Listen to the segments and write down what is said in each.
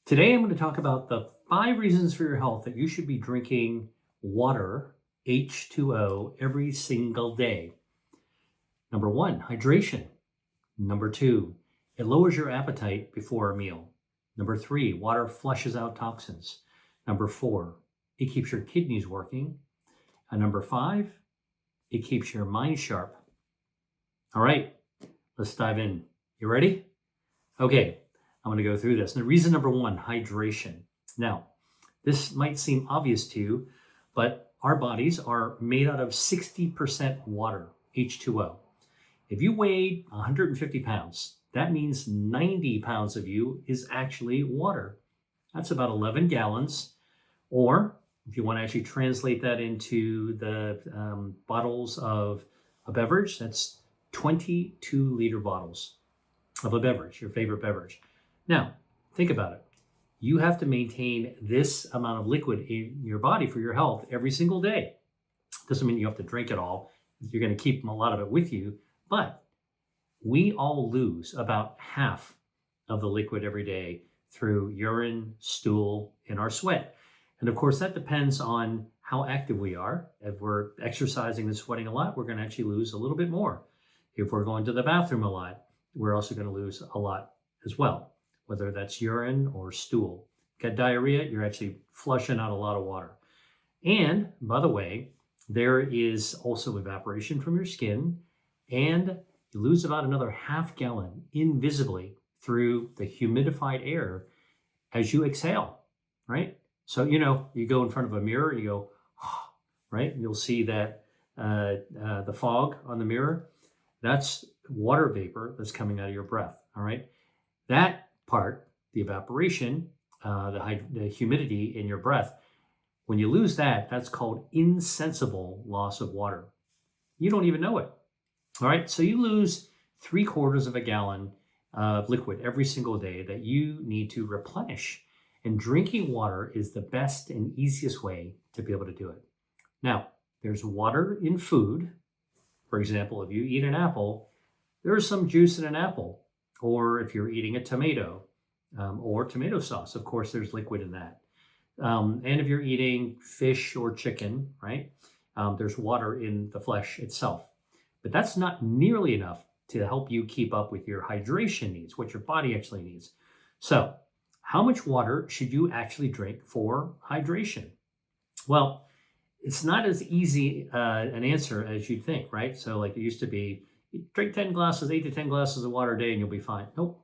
Today, I'm going to talk about the 5 reasons for your health that you should be drinking water, H2O, every single day. Number one, hydration. Number two, it lowers your appetite before a meal. Number three, water flushes out toxins. Number four, it keeps your kidneys working. And number five, it keeps your mind sharp. All right, let's dive in. You ready? Okay, I'm going to go through this. And reason number one, hydration. Now, this might seem obvious to you, but our bodies are made out of 60% water, H2O. If you weigh 150 pounds, that means 90 pounds of you is actually water. That's about 11 gallons. Or if you want to actually translate that into the bottles of a beverage, that's 22-liter bottles of a beverage, your favorite beverage. Now, think about it. You have to maintain this amount of liquid in your body for your health every single day. Doesn't mean you have to drink it all. You're going to keep a lot of it with you, but we all lose about half of the liquid every day through urine, stool, and our sweat. And of course, that depends on how active we are. If we're exercising and sweating a lot, we're going to actually lose a little bit more. If we're going to the bathroom a lot, we're also going to lose a lot as well, whether that's urine or stool. Got diarrhea, you're actually flushing out a lot of water. And by the way, there is also evaporation from your skin, and you lose about another half gallon invisibly through the humidified air as you exhale, right? So, you go in front of a mirror and you go, right? And you'll see that the fog on the mirror, that's water vapor that's coming out of your breath, all right? That part, the evaporation, the humidity in your breath, when you lose that, that's called insensible loss of water. You don't even know it, all right? So you lose 3/4 of a gallon of liquid every single day that you need to replenish. And drinking water is the best and easiest way to be able to do it. Now, there's water in food. For example, if you eat an apple, there is some juice in an apple. Or if you're eating a tomato or tomato sauce, of course, there's liquid in that. And if you're eating fish or chicken, right, there's water in the flesh itself. But that's not nearly enough to help you keep up with your hydration needs, what your body actually needs. So, how much water should you actually drink for hydration? Well, it's not as easy an answer as you'd think, right? So like it used to be, you drink 10 glasses, 8 to 10 glasses of water a day and you'll be fine. Nope.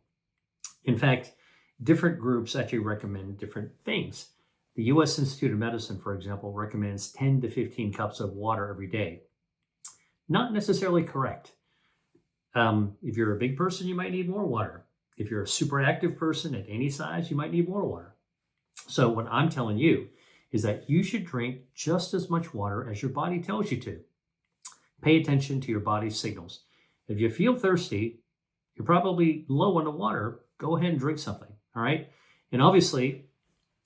In fact, different groups actually recommend different things. The US Institute of Medicine, for example, recommends 10 to 15 cups of water every day. Not necessarily correct. If you're a big person, you might need more water. If you're a super active person at any size, you might need more water. So what I'm telling you is that you should drink just as much water as your body tells you to. Pay attention to your body's signals. If you feel thirsty, you're probably low on the water, go ahead and drink something, all right? And obviously,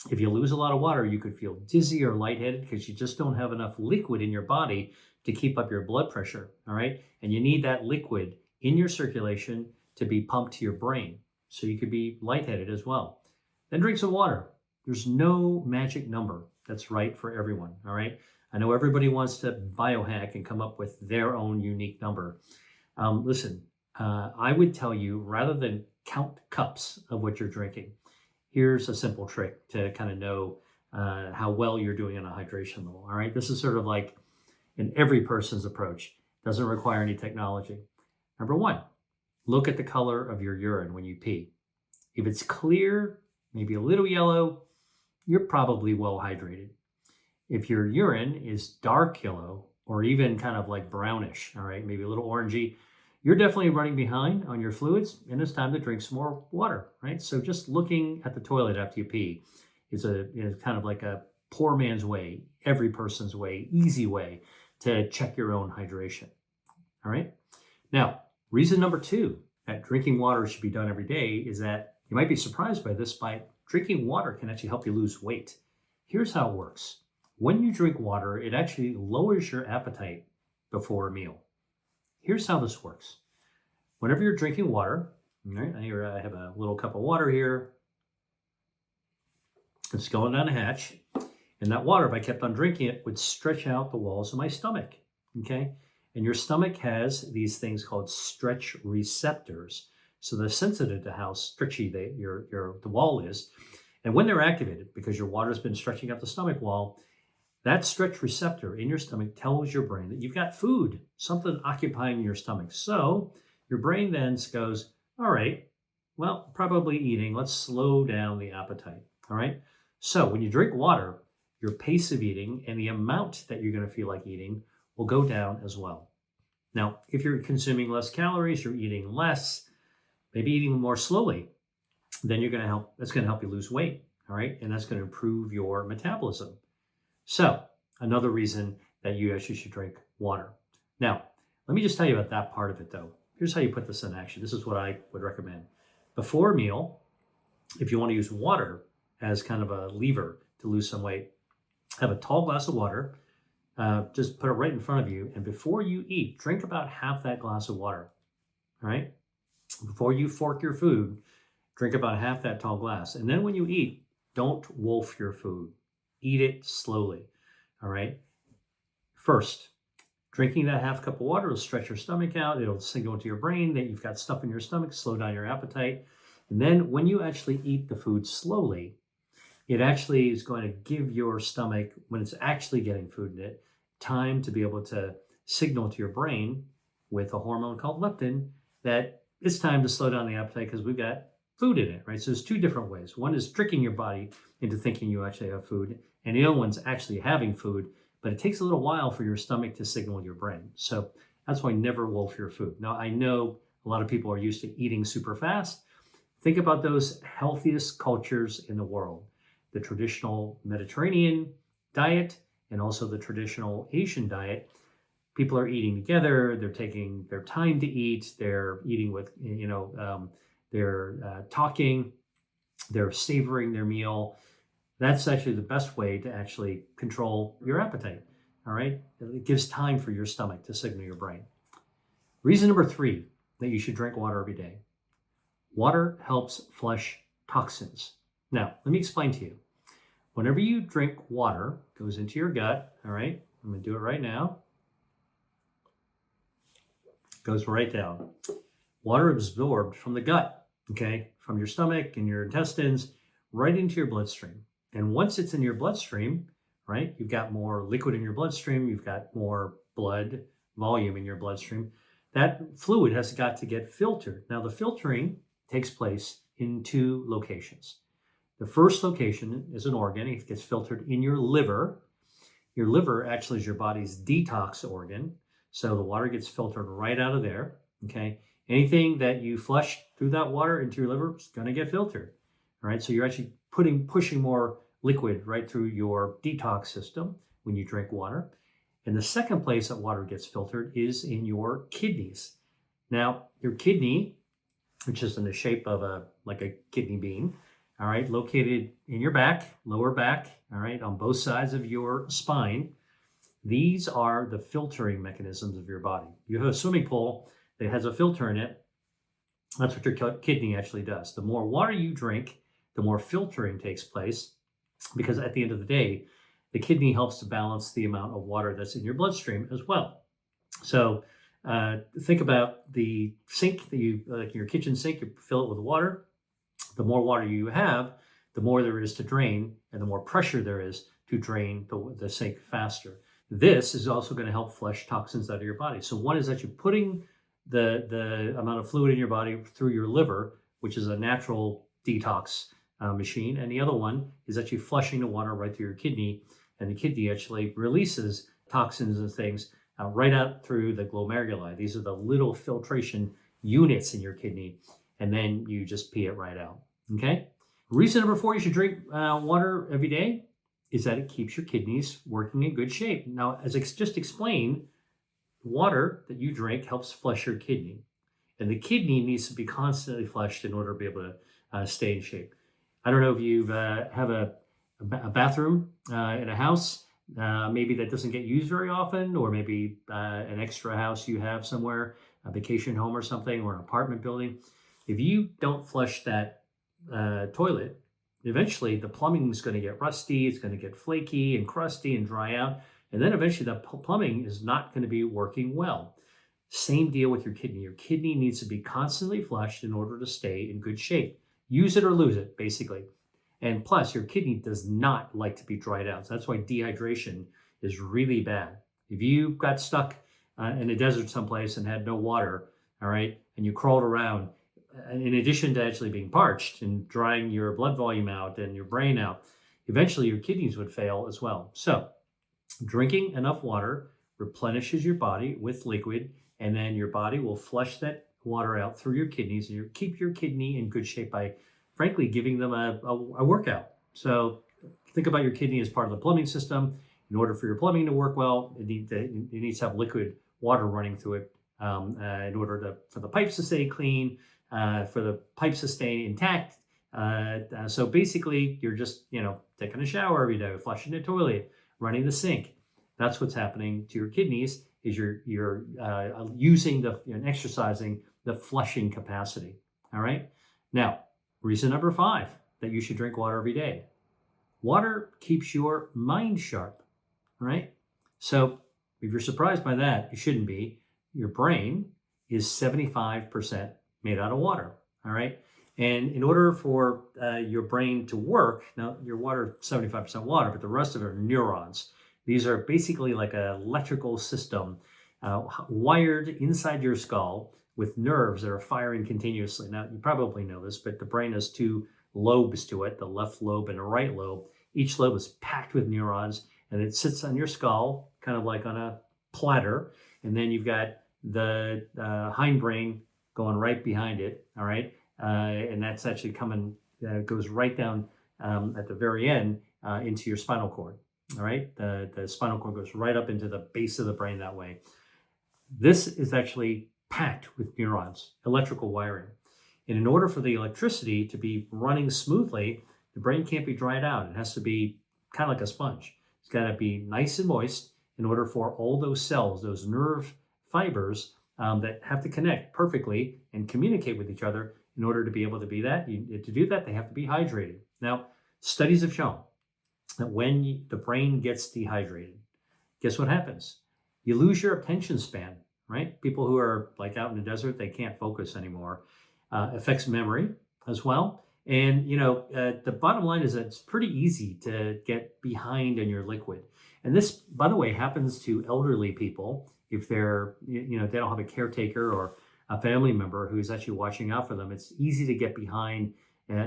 if you lose a lot of water, you could feel dizzy or lightheaded because you just don't have enough liquid in your body to keep up your blood pressure, all right? And you need that liquid in your circulation to be pumped to your brain, so you could be lightheaded as well. Then drink some water. There's no magic number that's right for everyone, all right? I know everybody wants to biohack and come up with their own unique number. Listen, I would tell you, rather than count cups of what you're drinking, here's a simple trick to kind of know how well you're doing on a hydration level, all right? This is sort of like in every person's approach. Doesn't require any technology. Number one, look at the color of your urine when you pee. If it's clear, maybe a little yellow, you're probably well hydrated. If your urine is dark yellow or even kind of like brownish, all right, maybe a little orangey, you're definitely running behind on your fluids and it's time to drink some more water, right? So just looking at the toilet after you pee is kind of like a poor man's way, every person's way, easy way to check your own hydration, all right? Now, reason number two that drinking water should be done every day is that you might be surprised by this, by drinking water can actually help you lose weight. Here's how it works. When you drink water, it actually lowers your appetite before a meal. Here's how this works. Whenever you're drinking water, all right, here I have a little cup of water here. It's going down a hatch. And that water, if I kept on drinking it, would stretch out the walls of my stomach. Okay. And your stomach has these things called stretch receptors. So they're sensitive to how stretchy the wall is. And when they're activated, because your water's been stretching out the stomach wall, that stretch receptor in your stomach tells your brain that you've got food, something occupying your stomach. So your brain then goes, all right, well, probably eating. Let's slow down the appetite. All right. So when you drink water, your pace of eating and the amount that you're going to feel like eating will go down as well. Now, if you're consuming less calories, you're eating less, maybe eating more slowly, then that's going to help you lose weight. All right. And that's going to improve your metabolism. So another reason that you actually should drink water. Now, let me just tell you about that part of it though. Here's how you put this in action. This is what I would recommend. Before a meal, if you want to use water as kind of a lever to lose some weight, have a tall glass of water, just put it right in front of you. And before you eat, drink about half that glass of water. All right. Before you fork your food, drink about half that tall glass. And then when you eat, don't wolf your food. Eat it slowly. All right. First, drinking that half cup of water will stretch your stomach out. It'll signal to your brain that you've got stuff in your stomach, slow down your appetite. And then when you actually eat the food slowly, it actually is going to give your stomach, when it's actually getting food in it, time to be able to signal to your brain with a hormone called leptin that it's time to slow down the appetite because we've got food in it, right? So there's two different ways. One is tricking your body into thinking you actually have food, and the other one's actually having food, but it takes a little while for your stomach to signal your brain. So that's why never wolf your food. Now, I know a lot of people are used to eating super fast. Think about those healthiest cultures in the world, the traditional Mediterranean diet and also the traditional Asian diet. People are eating together. They're taking their time to eat. They're eating with, they're talking. They're savoring their meal. That's actually the best way to actually control your appetite. All right. It gives time for your stomach to signal your brain. Reason number 3 that you should drink water every day. Water helps flush toxins. Now, let me explain to you. Whenever you drink water, it goes into your gut. All right. I'm going to do it right now. Goes right down. Water absorbed from the gut, okay, from your stomach and your intestines right into your bloodstream. And once it's in your bloodstream, right, you've got more liquid in your bloodstream, you've got more blood volume in your bloodstream. That fluid has got to get filtered. Now, the filtering takes place in 2 locations. The first location is an organ. It gets filtered in your liver. Your liver actually is your body's detox organ. So the water gets filtered right out of there, okay? Anything that you flush through that water into your liver is going to get filtered, all right? So you're actually pushing more liquid right through your detox system when you drink water. And the second place that water gets filtered is in your kidneys. Now, your kidney, which is in the shape of like a kidney bean, all right, located in your back, lower back, all right, on both sides of your spine. These are the filtering mechanisms of your body. You have a swimming pool that has a filter in it. That's what your kidney actually does. The more water you drink, the more filtering takes place, because at the end of the day, the kidney helps to balance the amount of water that's in your bloodstream as well. So think about the sink that you, like your kitchen sink, you fill it with water. The more water you have, the more there is to drain, and the more pressure there is to drain the sink faster. This is also going to help flush toxins out of your body. So one is that you're putting the amount of fluid in your body through your liver, which is a natural detox machine. And the other one is that you're flushing the water right through your kidney, and the kidney actually releases toxins and things right out through the glomeruli. These are the little filtration units in your kidney, and then you just pee it right out, okay? Reason number 4 you should drink water every day is that it keeps your kidneys working in good shape. Now, as I just explained, water that you drink helps flush your kidney, and the kidney needs to be constantly flushed in order to be able to stay in shape. I don't know if you have a bathroom in a house, maybe that doesn't get used very often, or maybe an extra house you have somewhere, a vacation home or something, or an apartment building. If you don't flush that toilet, eventually the plumbing is going to get rusty, it's going to get flaky and crusty and dry out. And then eventually the plumbing is not going to be working well. Same deal with your kidney. Your kidney needs to be constantly flushed in order to stay in good shape. Use it or lose it, basically. And plus, your kidney does not like to be dried out. So that's why dehydration is really bad. If you got stuck in a desert someplace and had no water, all right, and you crawled around, in addition to actually being parched and drying your blood volume out and your brain out, eventually your kidneys would fail as well. So drinking enough water replenishes your body with liquid, and then your body will flush that water out through your kidneys, and you keep your kidney in good shape by, frankly, giving them a workout. So think about your kidney as part of the plumbing system. In order for your plumbing to work well, it needs to have liquid water running through it in order for the pipes to stay clean, for the pipes to stay intact. So basically, you're just taking a shower every day, flushing the toilet, running the sink. That's what's happening to your kidneys. Is you're using and exercising the flushing capacity. All right. Now, reason number 5 that you should drink water every day. Water keeps your mind sharp. All right. So if you're surprised by that, you shouldn't be. Your brain is 75% made out of water. All right. And in order for your brain to work, now your water, 75% water, but the rest of it are neurons. These are basically like an electrical system wired inside your skull with nerves that are firing continuously. Now, you probably know this, but the brain has 2 lobes to it, the left lobe and the right lobe. Each lobe is packed with neurons, and it sits on your skull, kind of like on a platter. And then you've got the hindbrain going right behind it, all right? And that's actually goes right down at the very end into your spinal cord. All right, the spinal cord goes right up into the base of the brain that way. This is actually packed with neurons, electrical wiring. And in order for the electricity to be running smoothly, the brain can't be dried out. It has to be kind of like a sponge. It's got to be nice and moist in order for all those cells, those nerve fibers that have to connect perfectly and communicate with each other. In order to be able to be that, to do that, they have to be hydrated. Now, studies have shown that when the brain gets dehydrated, guess what happens? You lose your attention span, right? People who are like out in the desert, they can't focus anymore. Affects memory as well. And, the bottom line is that it's pretty easy to get behind in your liquid. And this, by the way, happens to elderly people if they're, they don't have a caretaker or a family member who's actually watching out for them. It's easy to get behind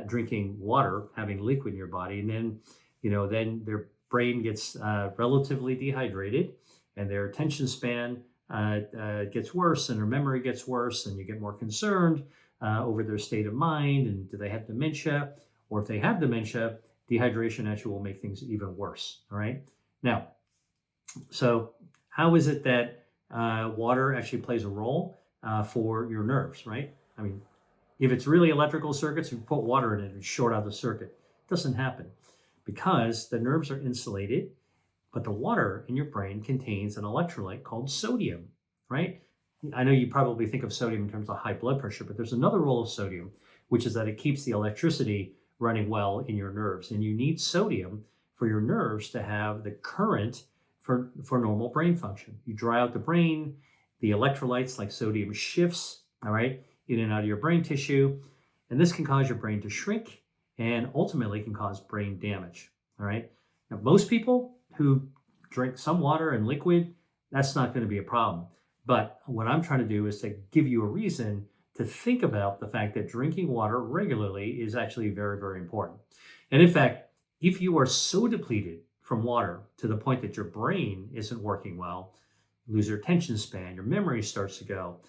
drinking water, having liquid in your body. And then, then their brain gets relatively dehydrated and their attention span gets worse and their memory gets worse, and you get more concerned over their state of mind and do they have dementia? Or if they have dementia, dehydration actually will make things even worse. All right. Now, so how is it that water actually plays a role for your nerves, right? I mean, if it's really electrical circuits, you put water in it and short out the circuit. It doesn't happen because the nerves are insulated, but the water in your brain contains an electrolyte called sodium, right? I know you probably think of sodium in terms of high blood pressure, but there's another role of sodium, which is that it keeps the electricity running well in your nerves. And you need sodium for your nerves to have the current for normal brain function. You dry out the brain, the electrolytes like sodium shifts, all right, in and out of your brain tissue. And this can cause your brain to shrink and ultimately can cause brain damage, all right? Now, most people who drink some water and liquid, that's not going to be a problem. But what I'm trying to do is to give you a reason to think about the fact that drinking water regularly is actually very, very important. And in fact, if you are so depleted from water to the point that your brain isn't working well, you lose your attention span, your memory starts to go,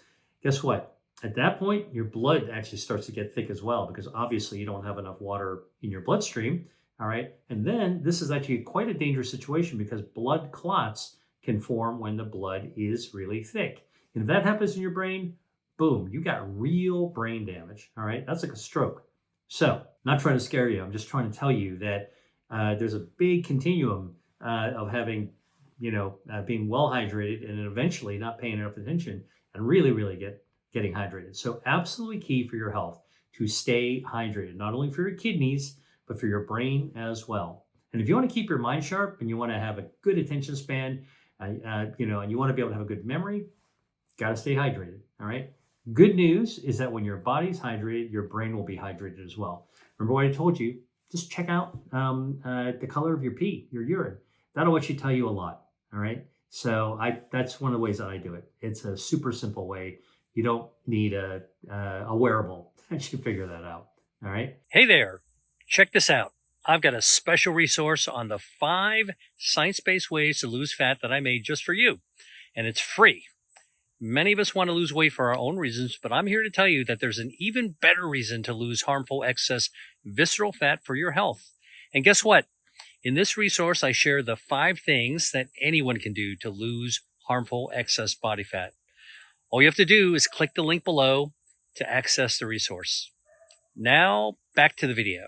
guess what? At that point, your blood actually starts to get thick as well, because obviously you don't have enough water in your bloodstream, all right? And then this is actually quite a dangerous situation because blood clots can form when the blood is really thick. And if that happens in your brain, boom, you got real brain damage, all right? That's like a stroke. So, not trying to scare you, I'm just trying to tell you that there's a big continuum of having, being well hydrated and then eventually not paying enough attention and really, really getting hydrated. So absolutely key for your health to stay hydrated, not only for your kidneys, but for your brain as well. And if you want to keep your mind sharp and you want to have a good attention span, and you want to be able to have a good memory, got to stay hydrated. All right. Good news is that when your body's hydrated, your brain will be hydrated as well. Remember what I told you? Just check out the color of your pee, your urine. That'll actually tell you a lot. All right. So that's one of the ways that I do it. It's a super simple way. You don't need a wearable to figure that out. All right. Hey there. Check this out. I've got a special resource on the 5 science-based ways to lose fat that I made just for you. And it's free. Many of us want to lose weight for our own reasons, but I'm here to tell you that there's an even better reason to lose harmful excess visceral fat for your health. And guess what? In this resource, I share the 5 things that anyone can do to lose harmful excess body fat. All you have to do is click the link below to access the resource. Now, back to the video.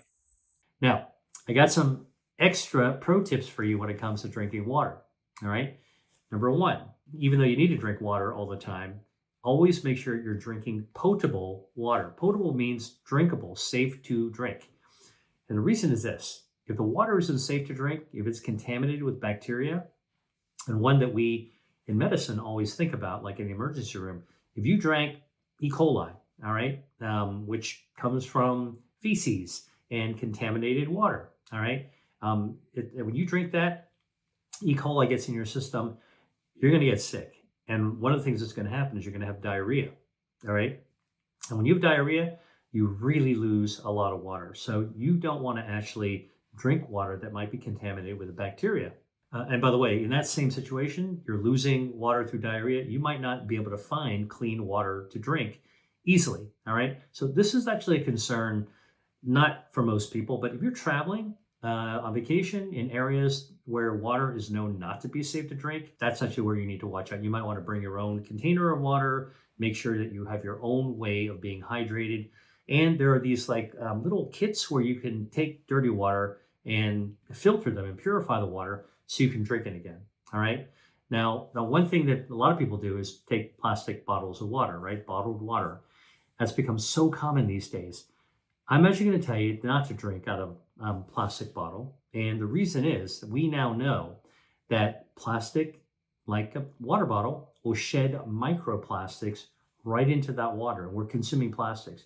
Now, I got some extra pro tips for you when it comes to drinking water. All right. Number 1, even though you need to drink water all the time, always make sure you're drinking potable water. Potable means drinkable, safe to drink. And the reason is this: if the water isn't safe to drink, if it's contaminated with bacteria, and one that we in medicine always think about, like in the emergency room, if you drank E. coli, all right, which comes from feces and contaminated water, all right, when you drink that, E. coli gets in your system, you're going to get sick. And one of the things that's going to happen is you're going to have diarrhea, all right? And when you have diarrhea, you really lose a lot of water. So you don't want to actually drink water that might be contaminated with a bacteria. And by the way, in that same situation, you're losing water through diarrhea. You might not be able to find clean water to drink easily, all right? So this is actually a concern, not for most people, but if you're traveling on vacation in areas where water is known not to be safe to drink, that's actually where you need to watch out. You might want to bring your own container of water, make sure that you have your own way of being hydrated. And there are these little kits where you can take dirty water and filter them and purify the water so you can drink it again. All right. Now, one thing that a lot of people do is take plastic bottles of water, right? Bottled water. That's become so common these days. I'm actually going to tell you not to drink out of plastic bottle. And the reason is we now know that plastic, like a water bottle, will shed microplastics right into that water. We're consuming plastics.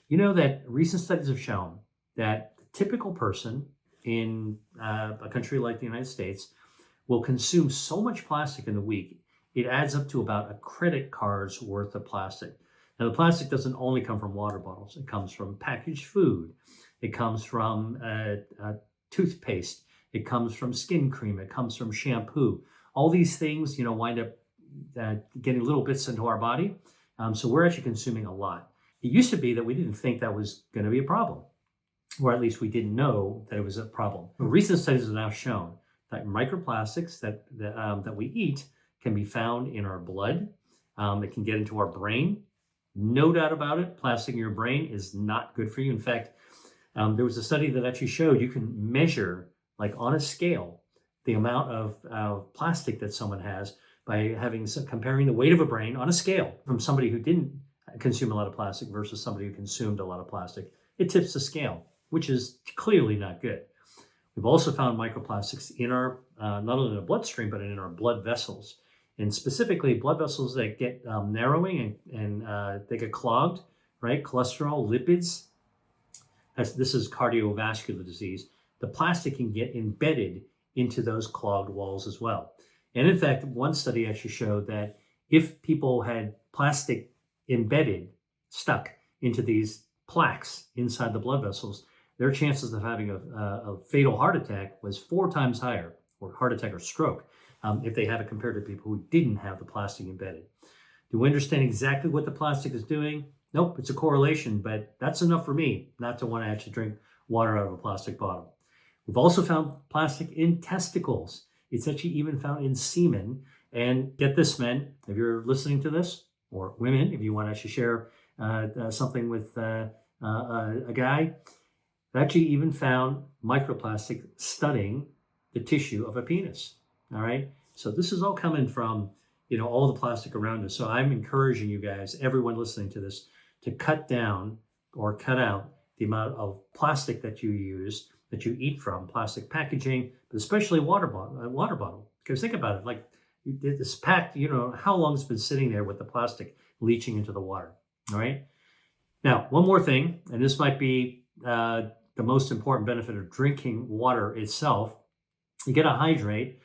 You know that recent studies have shown that the typical person in a country like the United States will consume so much plastic in a week, it adds up to about a credit card's worth of plastic. Now, the plastic doesn't only come from water bottles. It comes from packaged food. It comes from toothpaste. It comes from skin cream. It comes from shampoo. All these things, wind up getting little bits into our body. So we're actually consuming a lot. It used to be that we didn't think that was going to be a problem, or at least we didn't know that it was a problem. Recent studies have now shown that microplastics that we eat can be found in our blood. It can get into our brain. No doubt about it, plastic in your brain is not good for you. In fact, there was a study that actually showed you can measure, like on a scale, the amount of plastic that someone has by comparing the weight of a brain on a scale from somebody who didn't consume a lot of plastic versus somebody who consumed a lot of plastic. It tips the scale, which is clearly not good. We've also found microplastics in our, not only in the bloodstream, but in our blood vessels. And specifically blood vessels that get narrowing and they get clogged, right? Cholesterol, lipids. This is cardiovascular disease. The plastic can get embedded into those clogged walls as well. And in fact, one study actually showed that if people had plastic stuck into these plaques inside the blood vessels, their chances of having a fatal heart attack was 4 times higher, or heart attack or stroke, if they have it compared to people who didn't have the plastic embedded. Do we understand exactly what the plastic is doing? Nope, it's a correlation, but that's enough for me not to want to actually drink water out of a plastic bottle. We've also found plastic in testicles. It's actually even found in semen. And get this, men, if you're listening to this, or women, if you want to actually share something with a guy, they actually even found microplastic studding the tissue of a penis. All right. So this is all coming from, all the plastic around us. So I'm encouraging you guys, everyone listening to this, to cut down or cut out the amount of plastic that you use that you eat from, plastic packaging, but especially water bottle. Because think about it, like this packed, how long it's been sitting there with the plastic leaching into the water. All right. Now, one more thing, and this might be the most important benefit of drinking water itself. You get to hydrate.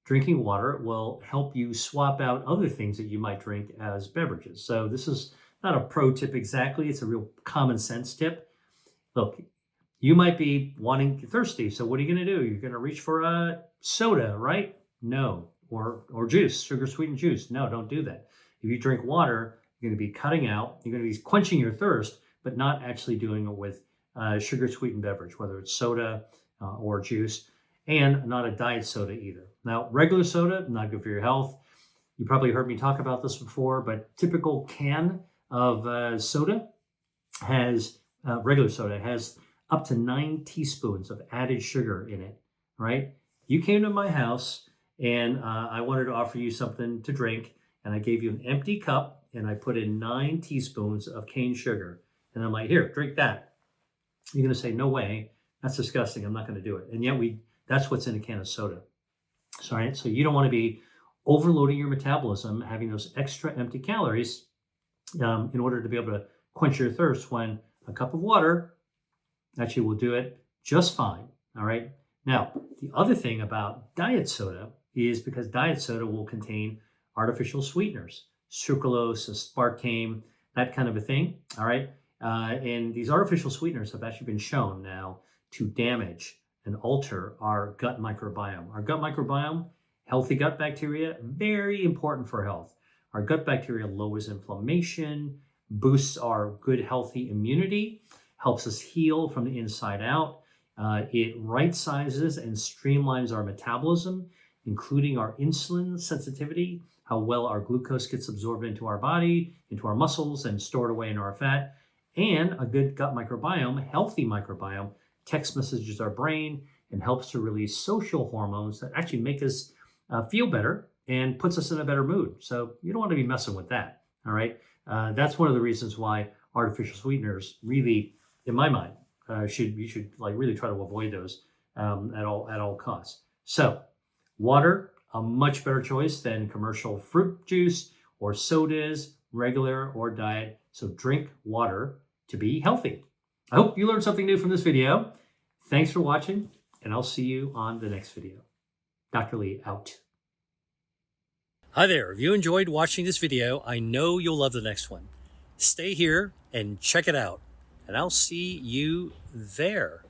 Drinking water will help you swap out other things that you might drink as beverages. So this is not a pro tip exactly. It's a real common sense tip. Look, you might be thirsty. So what are you going to do? You're going to reach for a soda, right? No. Or juice, sugar sweetened juice. No, don't do that. If you drink water, you're going to be cutting out. You're going to be quenching your thirst, but not actually doing it with sugar sweetened beverage, whether it's soda or juice, and not a diet soda either. Now, regular soda, not good for your health. You probably heard me talk about this before, but typical can of soda has, regular soda has up to 9 teaspoons of added sugar in it, right? You came to my house and I wanted to offer you something to drink, and I gave you an empty cup and I put in 9 teaspoons of cane sugar. And I'm like, here, drink that. You're going to say, no way, that's disgusting. I'm not going to do it. And yet that's what's in a can of soda. So, right? So you don't want to be overloading your metabolism, having those extra empty calories in order to be able to quench your thirst, when a cup of water actually will do it just fine. All right. Now, the other thing about diet soda is because diet soda will contain artificial sweeteners, sucralose, aspartame, that kind of a thing. All right. And these artificial sweeteners have actually been shown now to damage and alter our gut microbiome. Our gut microbiome, healthy gut bacteria, very important for health. Our gut bacteria lowers inflammation, boosts our good, healthy immunity, helps us heal from the inside out. It right sizes and streamlines our metabolism, including our insulin sensitivity, how well our glucose gets absorbed into our body, into our muscles, and stored away in our fat. And a good gut microbiome, healthy microbiome, text messages our brain and helps to release social hormones that actually make us feel better and puts us in a better mood. So you don't want to be messing with that. All right. That's one of the reasons why artificial sweeteners really, in my mind, you should like really try to avoid those at all costs. So water, a much better choice than commercial fruit juice or sodas, regular or diet. So drink water to be healthy. I hope you learned something new from this video. Thanks for watching, and I'll see you on the next video. Dr. Lee out. Hi there. If you enjoyed watching this video, I know you'll love the next one. Stay here and check it out, and I'll see you there.